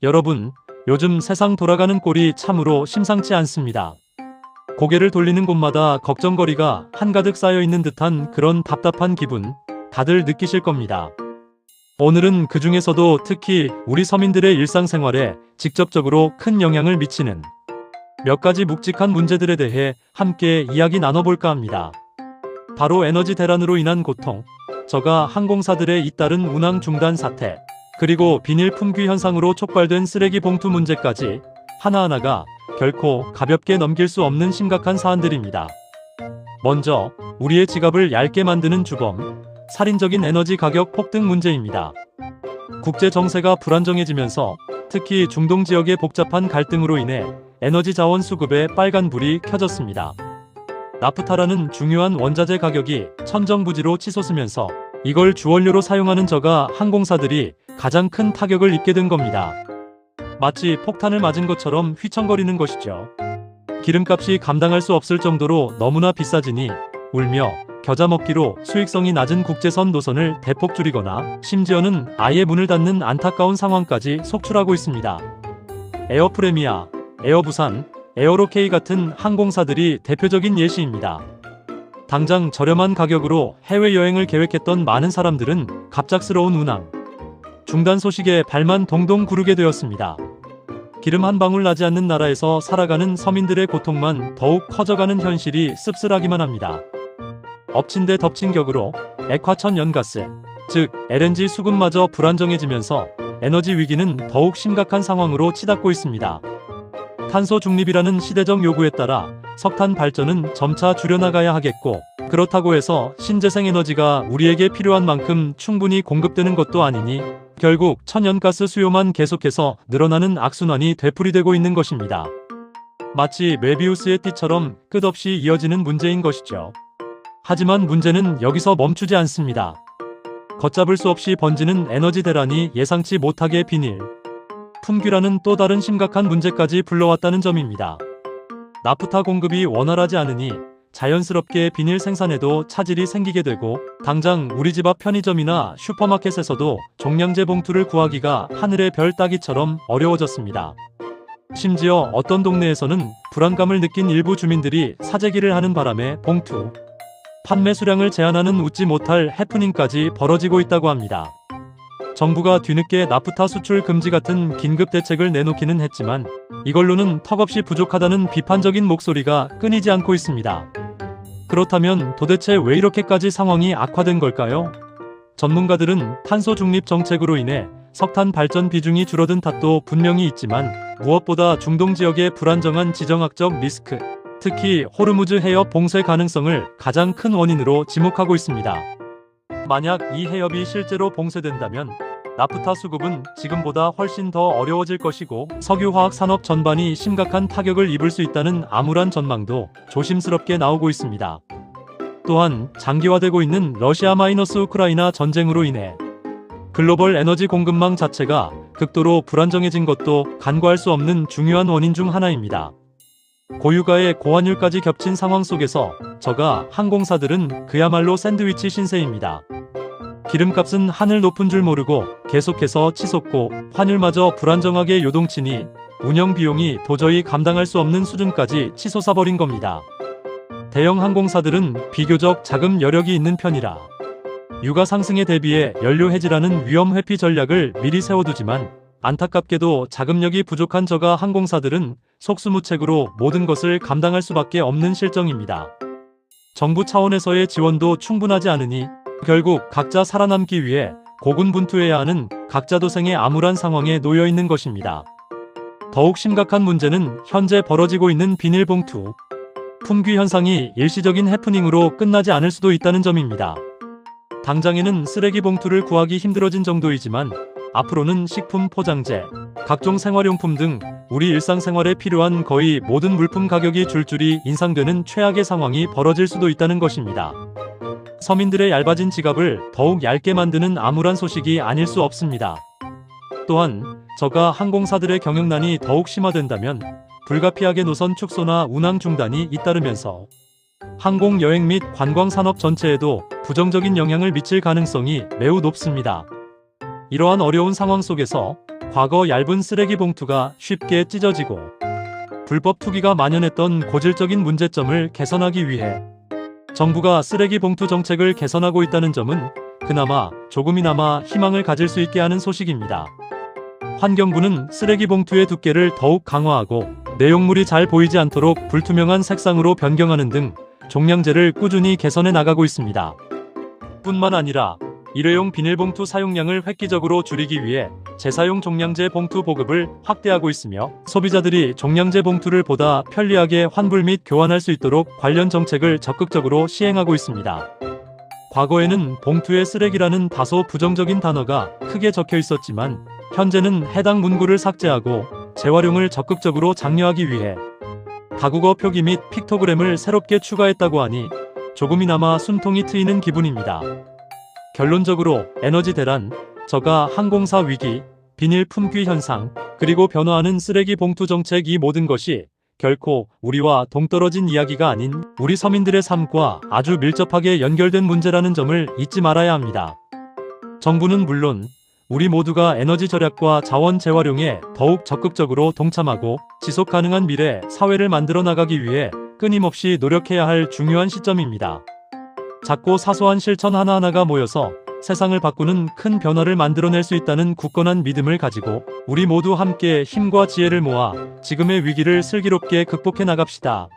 여러분, 요즘 세상 돌아가는 꼴이 참으로 심상치 않습니다. 고개를 돌리는 곳마다 걱정거리가 한가득 쌓여있는 듯한 그런 답답한 기분, 다들 느끼실 겁니다. 오늘은 그 중에서도 특히 우리 서민들의 일상생활에 직접적으로 큰 영향을 미치는 몇 가지 묵직한 문제들에 대해 함께 이야기 나눠볼까 합니다. 바로 에너지 대란으로 인한 고통, 저가 항공사들의 잇따른 운항 중단 사태, 그리고 비닐 품귀 현상으로 촉발된 쓰레기 봉투 문제까지 하나하나가 결코 가볍게 넘길 수 없는 심각한 사안들입니다. 먼저 우리의 지갑을 얇게 만드는 주범, 살인적인 에너지 가격 폭등 문제입니다. 국제 정세가 불안정해지면서 특히 중동 지역의 복잡한 갈등으로 인해 에너지 자원 수급에 빨간불이 켜졌습니다. 나프타라는 중요한 원자재 가격이 천정부지로 치솟으면서 이걸 주원료로 사용하는 저가 항공사들이 가장 큰 타격을 입게 된 겁니다. 마치 폭탄을 맞은 것처럼 휘청거리는 것이죠. 기름값이 감당할 수 없을 정도로 너무나 비싸지니 울며 겨자 먹기로 수익성이 낮은 국제선 노선을 대폭 줄이거나 심지어는 아예 문을 닫는 안타까운 상황까지 속출하고 있습니다. 에어프레미아, 에어부산, 에어로케이 같은 항공사들이 대표적인 예시입니다. 당장 저렴한 가격으로 해외여행을 계획했던 많은 사람들은 갑작스러운 운항 중단 소식에 발만 동동 구르게 되었습니다. 기름 한 방울 나지 않는 나라에서 살아가는 서민들의 고통만 더욱 커져가는 현실이 씁쓸하기만 합니다. 엎친 데 덮친 격으로 액화천 연가스, 즉 LNG 수급마저 불안정해지면서 에너지 위기는 더욱 심각한 상황으로 치닫고 있습니다. 탄소 중립이라는 시대적 요구에 따라 석탄 발전은 점차 줄여나가야 하겠고, 그렇다고 해서 신재생 에너지가 우리에게 필요한 만큼 충분히 공급되는 것도 아니니 결국 천연가스 수요만 계속해서 늘어나는 악순환이 되풀이되고 있는 것입니다. 마치 메비우스의 띠처럼 끝없이 이어지는 문제인 것이죠. 하지만 문제는 여기서 멈추지 않습니다. 걷잡을 수 없이 번지는 에너지 대란이 예상치 못하게 비닐 품귀라는 또 다른 심각한 문제까지 불러왔다는 점입니다. 나프타 공급이 원활하지 않으니 자연스럽게 비닐 생산에도 차질이 생기게 되고, 당장 우리 집 앞 편의점이나 슈퍼마켓에서도 종량제 봉투를 구하기가 하늘의 별 따기처럼 어려워졌습니다. 심지어 어떤 동네에서는 불안감을 느낀 일부 주민들이 사재기를 하는 바람에 봉투 판매 수량을 제한하는 웃지 못할 해프닝까지 벌어지고 있다고 합니다. 정부가 뒤늦게 나프타 수출 금지 같은 긴급 대책을 내놓기는 했지만 이걸로는 턱없이 부족하다는 비판적인 목소리가 끊이지 않고 있습니다. 그렇다면 도대체 왜 이렇게까지 상황이 악화된 걸까요? 전문가들은 탄소 중립 정책으로 인해 석탄 발전 비중이 줄어든 탓도 분명히 있지만 무엇보다 중동 지역의 불안정한 지정학적 리스크, 특히 호르무즈 해협 봉쇄 가능성을 가장 큰 원인으로 지목하고 있습니다. 만약 이 해협이 실제로 봉쇄된다면 나프타 수급은 지금보다 훨씬 더 어려워질 것이고, 석유화학 산업 전반이 심각한 타격을 입을 수 있다는 암울한 전망도 조심스럽게 나오고 있습니다. 또한 장기화되고 있는 러시아 우크라이나 전쟁으로 인해 글로벌 에너지 공급망 자체가 극도로 불안정해진 것도 간과할 수 없는 중요한 원인 중 하나입니다. 고유가의 고환율까지 겹친 상황 속에서 저가 항공사들은 그야말로 샌드위치 신세입니다. 기름값은 하늘 높은 줄 모르고 계속해서 치솟고, 환율마저 불안정하게 요동치니 운영 비용이 도저히 감당할 수 없는 수준까지 치솟아버린 겁니다. 대형 항공사들은 비교적 자금 여력이 있는 편이라 유가 상승에 대비해 연료 해지라는 위험 회피 전략을 미리 세워두지만, 안타깝게도 자금력이 부족한 저가 항공사들은 속수무책으로 모든 것을 감당할 수밖에 없는 실정입니다. 정부 차원에서의 지원도 충분하지 않으니 결국 각자 살아남기 위해 고군분투해야 하는 각자도생의 암울한 상황에 놓여 있는 것입니다. 더욱 심각한 문제는 현재 벌어지고 있는 비닐봉투 품귀 현상이 일시적인 해프닝으로 끝나지 않을 수도 있다는 점입니다. 당장에는 쓰레기 봉투를 구하기 힘들어진 정도이지만 앞으로는 식품 포장재, 각종 생활용품 등 우리 일상생활에 필요한 거의 모든 물품 가격이 줄줄이 인상되는 최악의 상황이 벌어질 수도 있다는 것입니다. 서민들의 얇아진 지갑을 더욱 얇게 만드는 암울한 소식이 아닐 수 없습니다. 또한 저가 항공사들의 경영난이 더욱 심화된다면 불가피하게 노선 축소나 운항 중단이 잇따르면서 항공여행 및 관광산업 전체에도 부정적인 영향을 미칠 가능성이 매우 높습니다. 이러한 어려운 상황 속에서 과거 얇은 쓰레기 봉투가 쉽게 찢어지고 불법 투기가 만연했던 고질적인 문제점을 개선하기 위해 정부가 쓰레기 봉투 정책을 개선하고 있다는 점은 그나마 조금이나마 희망을 가질 수 있게 하는 소식입니다. 환경부는 쓰레기 봉투의 두께를 더욱 강화하고 내용물이 잘 보이지 않도록 불투명한 색상으로 변경하는 등 종량제를 꾸준히 개선해 나가고 있습니다. 뿐만 아니라 일회용 비닐봉투 사용량을 획기적으로 줄이기 위해 재사용 종량제 봉투 보급을 확대하고 있으며 소비자들이 종량제 봉투를 보다 편리하게 환불 및 교환할 수 있도록 관련 정책을 적극적으로 시행하고 있습니다. 과거에는 봉투에 쓰레기라는 다소 부정적인 단어가 크게 적혀 있었지만 현재는 해당 문구를 삭제하고 재활용을 적극적으로 장려하기 위해 다국어 표기 및 픽토그램을 새롭게 추가했다고 하니 조금이나마 숨통이 트이는 기분입니다. 결론적으로 에너지 대란, 저가 항공사 위기, 비닐 품귀 현상, 그리고 변화하는 쓰레기 봉투 정책, 이 모든 것이 결코 우리와 동떨어진 이야기가 아닌 우리 서민들의 삶과 아주 밀접하게 연결된 문제라는 점을 잊지 말아야 합니다. 정부는 물론 우리 모두가 에너지 절약과 자원 재활용에 더욱 적극적으로 동참하고 지속 가능한 미래 사회를 만들어 나가기 위해 끊임없이 노력해야 할 중요한 시점입니다. 작고 사소한 실천 하나하나가 모여서 세상을 바꾸는 큰 변화를 만들어낼 수 있다는 굳건한 믿음을 가지고 우리 모두 함께 힘과 지혜를 모아 지금의 위기를 슬기롭게 극복해 나갑시다.